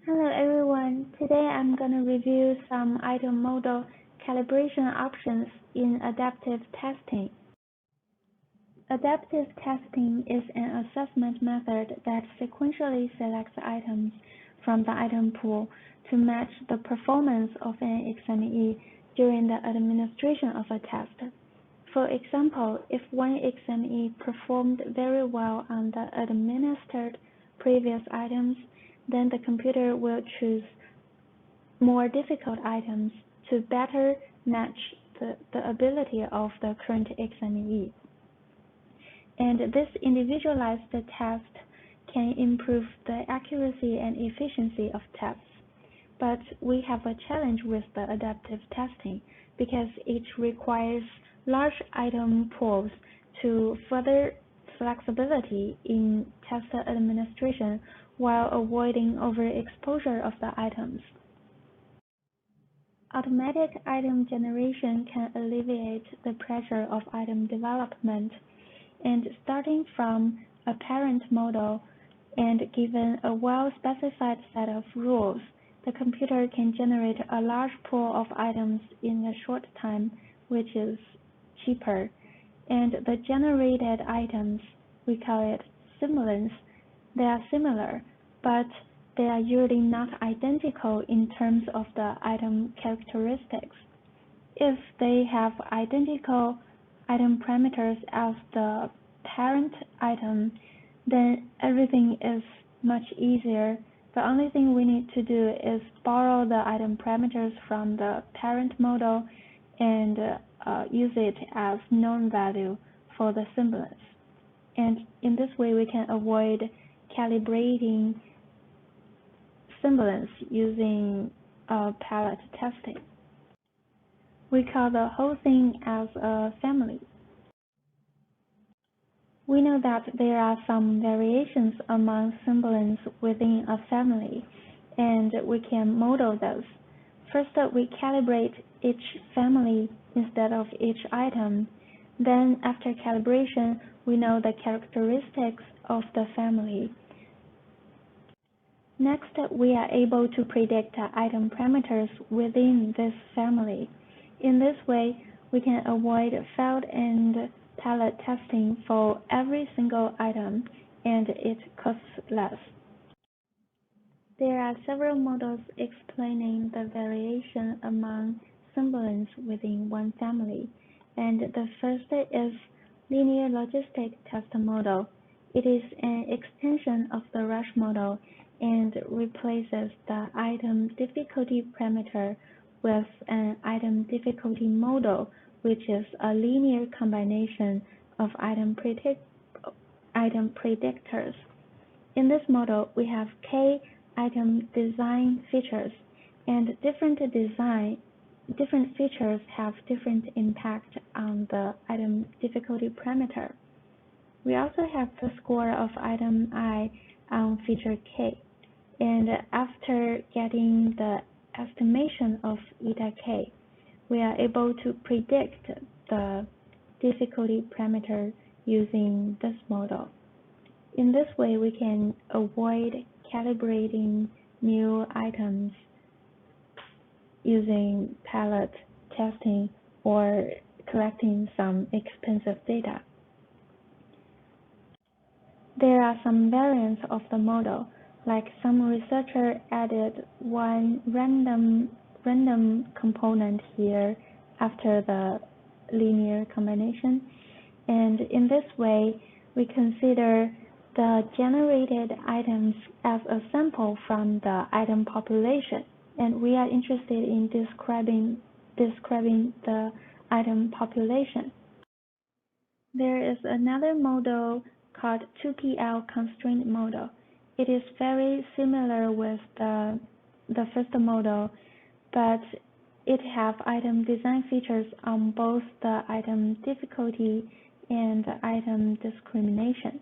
Hello everyone, today I'm going to review some item model calibration options in adaptive testing. Adaptive testing is an assessment method that sequentially selects items from the item pool to match the performance of an examinee during the administration of a test. For example, if one examinee performed very well on the administered previous items, then the computer will choose more difficult items to better match the ability of the current examinee. And this individualized test can improve the accuracy and efficiency of tests. But we have a challenge with the adaptive testing because it requires large item pools to further flexibility in test administration while avoiding overexposure of the items. Automatic item generation can alleviate the pressure of item development, and starting from a parent model and given a well-specified set of rules, the computer can generate a large pool of items in a short time, which is cheaper. And the generated items, we call it simulants, they are similar, but they are usually not identical in terms of the item characteristics. If they have identical item parameters as the parent item, then everything is much easier. The only thing we need to do is borrow the item parameters from the parent model and use it as known value for the simulants. And in this way, we can avoid calibrating simulants using palette testing. We call the whole thing as a family. We know that there are some variations among simulants within a family, and we can model those. First, we calibrate each family instead of each item. Then, after calibration, we know the characteristics of the family. Next, we are able to predict item parameters within this family. In this way, we can avoid failed and palette testing for every single item, and it costs less. There are several models explaining the variation among simulants within one family, and the first is linear logistic test model. It is an extension of the rush model and replaces the item difficulty parameter with an item difficulty model, which is a linear combination of item predictors. In this model, we have k item design features, and different features have different impact on the item difficulty parameter. We also have the score of item I on feature k, and after getting the estimation of eta k, we are able to predict the difficulty parameter using this model. In this way, we can avoid calibrating new items using palette testing or collecting some expensive data. There are some variants of the model, like some researcher added one random component here after the linear combination, and in this way we consider the generated items as a sample from the item population, and we are interested in describing the item population. There is another model called 2PL constraint model. It is very similar with the first model, but it have item design features on both the item difficulty and item discrimination.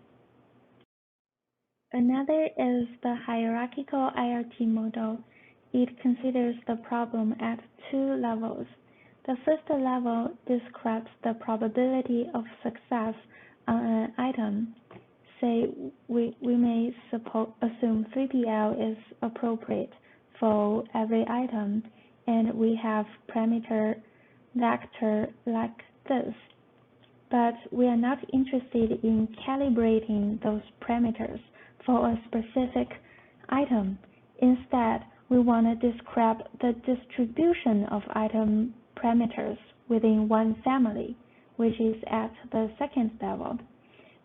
Another is the hierarchical IRT model. It considers the problem at two levels. The first level describes the probability of success on an item. say we may assume 3PL is appropriate for every item, and we have parameter vector like this. But we are not interested in calibrating those parameters for a specific item. Instead, we want to describe the distribution of item parameters within one family, which is at the second level.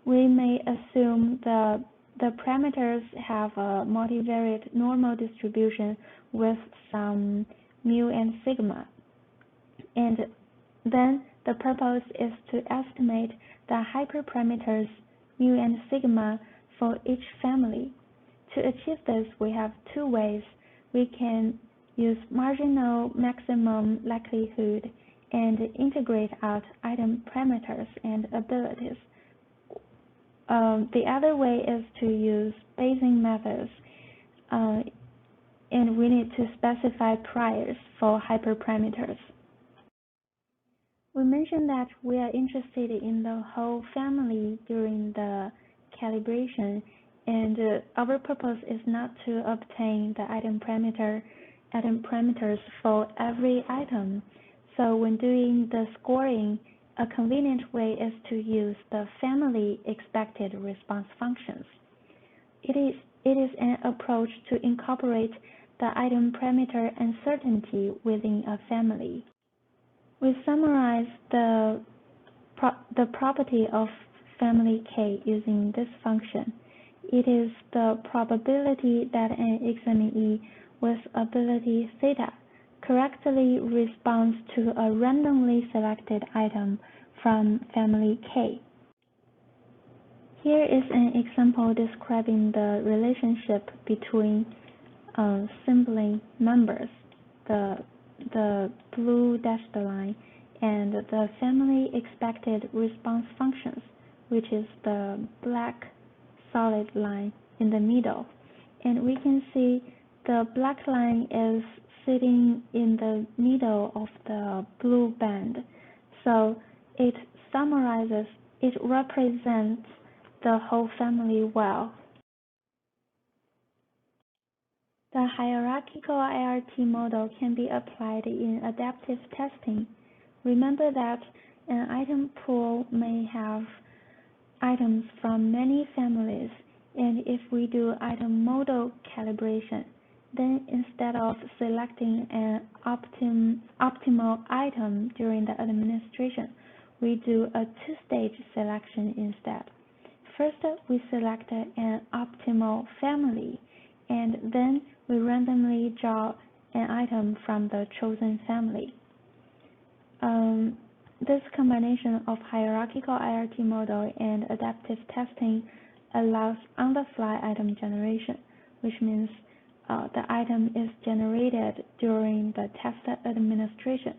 We may assume the parameters have a multivariate normal distribution with some mu and sigma. And then the purpose is to estimate the hyperparameters mu and sigma for each family. To achieve this, we have two ways. We can use marginal maximum likelihood and integrate out item parameters and abilities. The other way is to use Bayesian methods, and we need to specify priors for hyperparameters. We mentioned that we are interested in the whole family during the calibration, and our purpose is not to obtain the item parameters for every item. So when doing the scoring, a convenient way is to use the family expected response functions. It is an approach to incorporate the item parameter uncertainty within a family. We summarize the property of family K using this function. It is the probability that an examinee with ability theta correctly responds to a randomly selected item from family K. Here is an example describing the relationship between sibling members, the blue dashed line, and the family expected response functions, which is the black solid line in the middle. And we can see the black line is sitting in the middle of the blue band. So it represents the whole family well. The hierarchical IRT model can be applied in adaptive testing. Remember that an item pool may have items from many families, and if we do item model calibration, then instead of selecting an optimal item during the administration, we do a two-stage selection instead. First, we select an optimal family, and then we randomly draw an item from the chosen family. This combination of hierarchical IRT model and adaptive testing allows on-the-fly item generation, which means the item is generated during the test administration.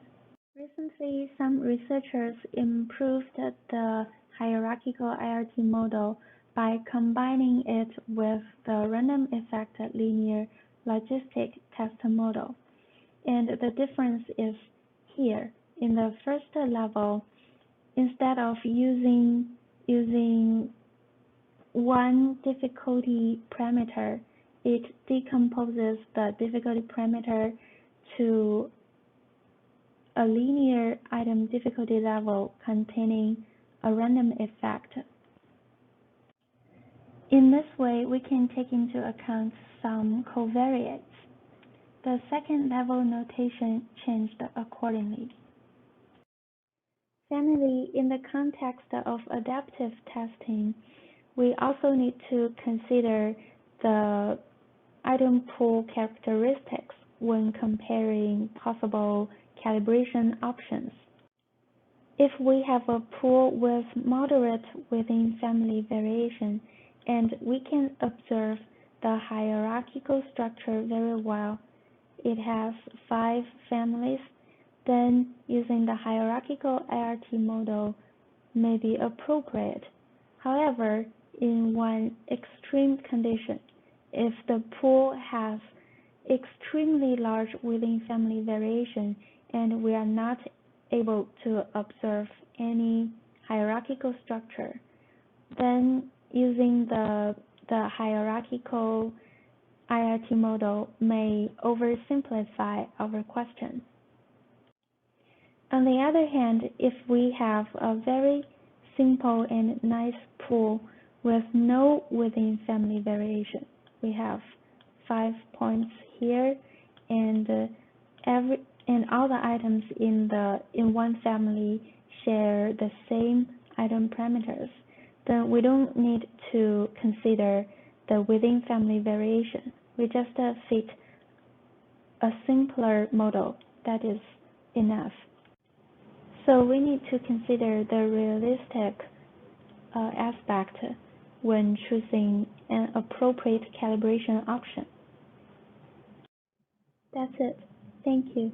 Recently, some researchers improved the hierarchical IRT model by combining it with the random effect linear logistic test model. And the difference is here. In the first level, instead of using one difficulty parameter, it decomposes the difficulty parameter to a linear item difficulty level containing a random effect. In this way, we can take into account some covariates. The second level notation changed accordingly. Finally, in the context of adaptive testing, we also need to consider the item pool characteristics when comparing possible calibration options. If we have a pool with moderate within family variation, and we can observe the hierarchical structure very well, it has 5 families, then using the hierarchical IRT model may be appropriate. However, in one extreme condition, if the pool has extremely large within family variation and we are not able to observe any hierarchical structure, then using the hierarchical IRT model may oversimplify our question. On the other hand, if we have a very simple and nice pool with no within-family variation, we have 5 points here, and all the items in one family share the same item parameters, then we don't need to consider the within-family variation. We just fit a simpler model. That is enough. So we need to consider the realistic aspect when choosing an appropriate calibration option. That's it. Thank you.